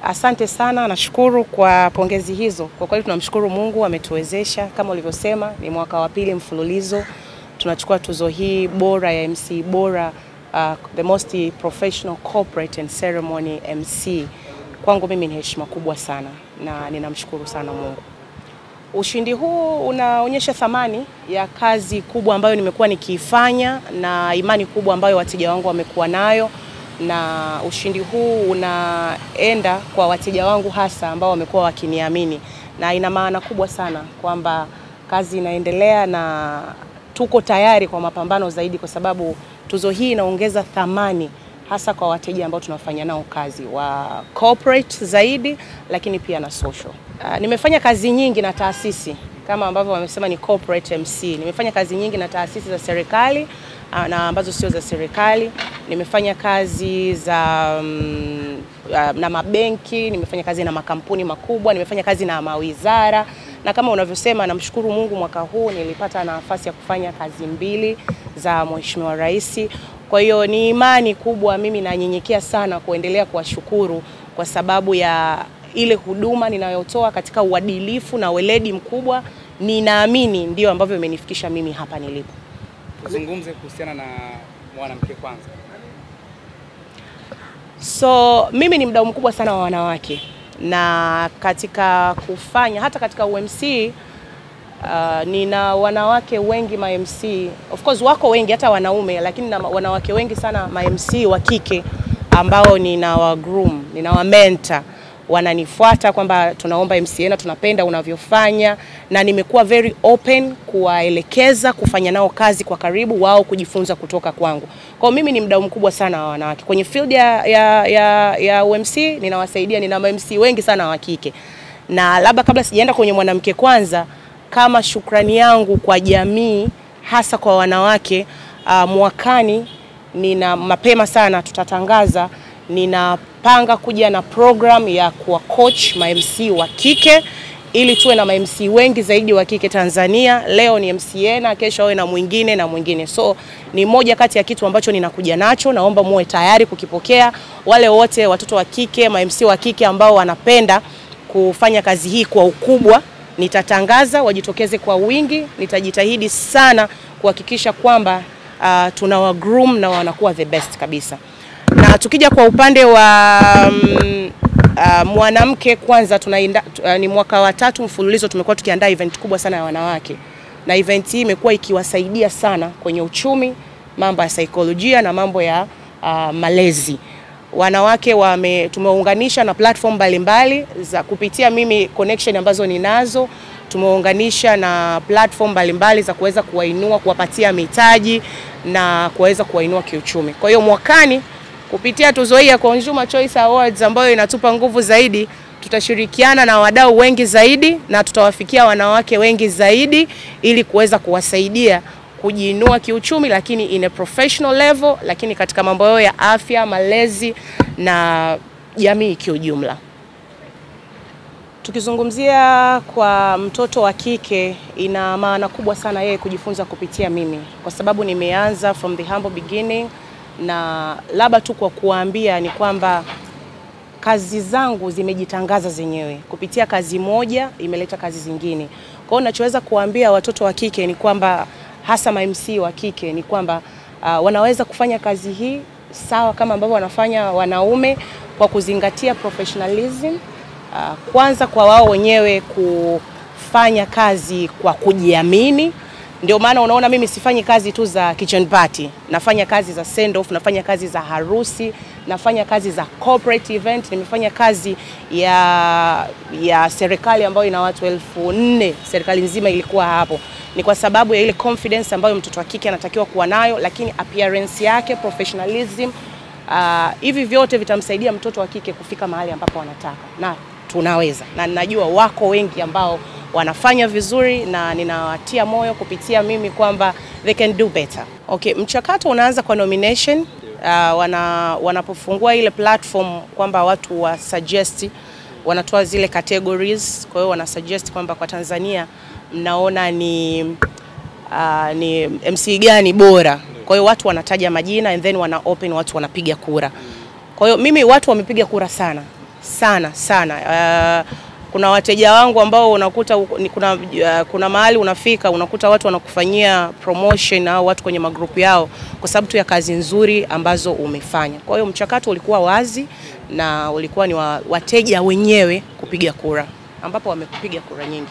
Asante sana, nashukuru kwa pongezi hizo. Kwa kweli tunamshukuru Mungu ametuwezesha, kama ulivyosema ni mwaka wa pili mfululizo tunachukua tuzo hii bora ya MC bora, the most professional corporate and ceremony MC. Kwangu mimi ni heshima kubwa sana na ninamshukuru sana Mungu. Ushindi huu unaonyesha thamani ya kazi kubwa ambayo nimekuwa nikiifanya na imani kubwa ambayo wateja wangu wamekuwa nayo, na ushindi huu unaenda kwa wateja wangu hasa ambao wamekuwa wakiniamini, na ina maana kubwa sana kwamba kazi inaendelea na tuko tayari kwa mapambano zaidi, kwa sababu tuzo hii inaongeza thamani hasa kwa wateja ambao tunafanya nao kazi wa corporate zaidi, lakini pia na social. Nimefanya kazi nyingi na taasisi kama ambavyo wamesema ni corporate MC. Nimefanya kazi nyingi na taasisi za serikali na ambazo sio za serikali. Nimefanya kazi za na mabenki, nimefanya kazi na makampuni makubwa, nimefanya kazi na mawizara, na kama unavyosema namshukuru Mungu mwaka huu nilipata nafasi ya kufanya kazi 2 za Mheshimiwa Rais. Kwa hiyo ni imani kubwa, mimi nanyenyekea sana kuendelea kuwashukuru kwa sababu ya ile huduma ninayotoa katika uadilifu na weledi mkubwa. Ninaamini ndio ambavyo imenifikisha mimi hapa nilipo. Tuzungumze kuhusiana na mwanamke kwanza. So mimi ni mdau mkubwa sana wa wanawake, na katika kufanya hata katika UMC nina wanawake wengi ma MC. Of course wako wengi hata wanaume, lakini na wanawake wengi sana ma MC wa kike ambao nina wa groom, nina wa mentor, wananifuata kwamba tunaomba MC na tunapenda unavyofanya, na nimekuwa very open kuwaelekeza kufanya nao kazi kwa karibu, wao kujifunza kutoka kwangu. Kwa mimi ni mdau mkubwa sana wa wanawake kwenye field ya UMC. Ninawasaidia, nina MC wengi sana wa kike, na labda kabla sijaenda kwenye mwanamke kwanza, kama shukrani yangu kwa jamii hasa kwa wanawake, mwakani nina mapema sana tutatangaza, ninapanga kuja na program ya kuwa coach ma MC wa kike ili tuwe na ma MC wengi zaidi wa kike Tanzania. Leo ni MC na kesho awe na mwingine na mwingine. So ni moja kati ya kitu ambacho ninakuja nacho, naomba muwe tayari kukipokea. Wale wote watoto wa kike, ma MC wa kike ambao wanapenda kufanya kazi hii kwa ukubwa, nitatangaza wajitokeze kwa wingi. Nitajitahidi sana kuhakikisha kwamba tunawa groom na wanakuwa the best kabisa. Na tukija kwa upande wa mwanamke kwanza, ni mwaka wa 3 mfululizo tumekuwa tukiandaa event kubwa sana ya wanawake, na event hii imekuwa ikiwasaidia sana kwenye uchumi, mambo ya saikolojia na mambo ya malezi. Wanawake tumeunganisha na platform mbalimbali za kupitia mimi connection ambazo ninazo, tumeunganisha na platform mbalimbali za kuweza kuwainua, kuwapatia mitaji na kuweza kuwainua kiuchumi. Kwa hiyo mwakani kupitia tuzo hii ya Consumer Choice Awards ambayo inatupa nguvu zaidi, tutashirikiana na wadau wengi zaidi na tutawafikia wanawake wengi zaidi ili kuweza kuwasaidia kujiinua kiuchumi, lakini in a professional level, lakini katika mambo yao ya afya, malezi na jamii kiujumla. Tukizungumzia kwa mtoto wa kike, ina maana kubwa sana yeye kujifunza kupitia mimi, kwa sababu nimeanza from the humble beginning, na labda tu kwa kuambia ni kwamba kazi zangu zimejitangaza zenyewe. Kupitia kazi moja imeleta kazi zingine. Kwa hiyo ninachoweza kuambia watoto wa kike ni kwamba, hasa ma MC wa kike, ni kwamba wanaweza kufanya kazi hii sawa kama ambavyo wanafanya wanaume, kwa kuzingatia professionalism. Kwanza kwa wao wenyewe kufanya kazi kwa kujiamini. Ndio maana unaona mimi sifanyi kazi tu za kitchen party, nafanya kazi za send off, nafanya kazi za harusi, nafanya kazi za corporate event, nimefanya kazi ya serikali ambayo ina watu 1400, serikali nzima ilikuwa hapo. Ni kwa sababu ya ile confidence ambayo mtoto wa kike anatakiwa kuwa nayo, lakini appearance yake, professionalism, hivi vyote vitamsaidia mtoto wa kike kufika mahali ambapo anataka, na tunaweza. Na ninajua wako wengi ambao wanafanya vizuri, na ninawatia moyo kupitia mimi kwamba they can do better. Okay, mchakato unaanza kwa nomination. Wanapofungua ile platform kwamba watu wa suggest, wanatoa zile categories. Kwa hiyo wana suggest kwamba kwa Tanzania mnaona ni MC gani bora. Kwa hiyo watu wanataja majina and then wana open, watu wanapiga kura. Kwa hiyo mimi watu wamepiga kura sana. sana. Kuna wateja wangu ambao unakuta kuna mahali unafika unakuta watu wanakufanyia promotion au watu kwenye magrupu yao kwa sababu tu ya kazi nzuri ambazo umefanya. Kwa hiyo mchakato ulikuwa wazi na ulikuwa ni wateja wenyewe kupiga kura, ambapo wamepiga kura nyingi.